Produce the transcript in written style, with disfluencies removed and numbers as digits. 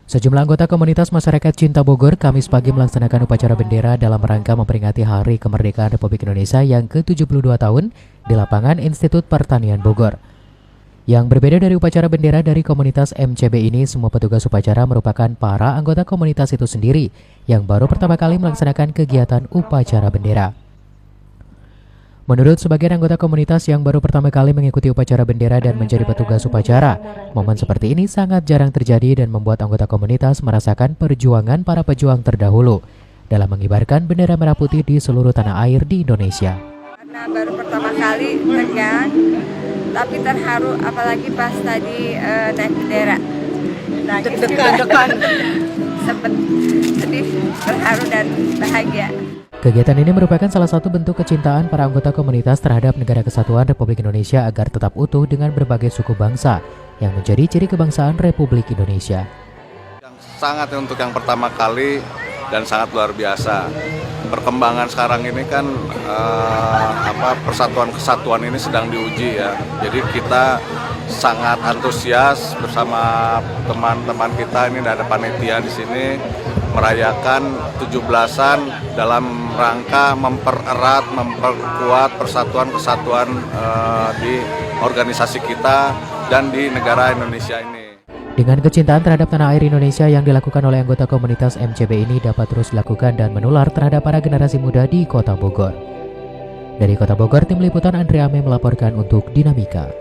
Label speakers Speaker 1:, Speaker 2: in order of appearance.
Speaker 1: Sejumlah anggota komunitas masyarakat Cinta Bogor Kamis pagi melaksanakan upacara bendera dalam rangka memperingati Hari Kemerdekaan Republik Indonesia yang ke-72 tahun di lapangan Institut Pertanian Bogor. Yang berbeda dari upacara bendera dari komunitas MCB ini, semua petugas upacara merupakan para anggota komunitas itu sendiri yang baru pertama kali melaksanakan kegiatan upacara bendera. Menurut sebagian anggota komunitas yang baru pertama kali mengikuti upacara bendera dan menjadi petugas upacara, momen seperti ini sangat jarang terjadi dan membuat anggota komunitas merasakan perjuangan para pejuang terdahulu dalam mengibarkan bendera merah putih di seluruh tanah air di Indonesia.
Speaker 2: Karena baru pertama kali tegang, tapi terharu apalagi pas tadi naik bendera. Deg-degan. Sempet sedih, terharu dan bahagia.
Speaker 1: Kegiatan ini merupakan salah satu bentuk kecintaan para anggota komunitas terhadap Negara Kesatuan Republik Indonesia agar tetap utuh dengan berbagai suku bangsa yang menjadi ciri kebangsaan Republik Indonesia.
Speaker 3: Sangat untuk yang pertama kali dan sangat luar biasa. Perkembangan sekarang ini kan persatuan kesatuan ini sedang diuji ya. Jadi kita sangat antusias bersama teman-teman kita ini, ada panitia di sini merayakan 17-an dalam rangka mempererat, memperkuat persatuan kesatuan di organisasi kita dan di negara Indonesia ini.
Speaker 1: Dengan kecintaan terhadap tanah air Indonesia yang dilakukan oleh anggota komunitas MCB ini dapat terus dilakukan dan menular terhadap para generasi muda di Kota Bogor. Dari Kota Bogor, tim liputan Andrea Ame melaporkan untuk Dinamika.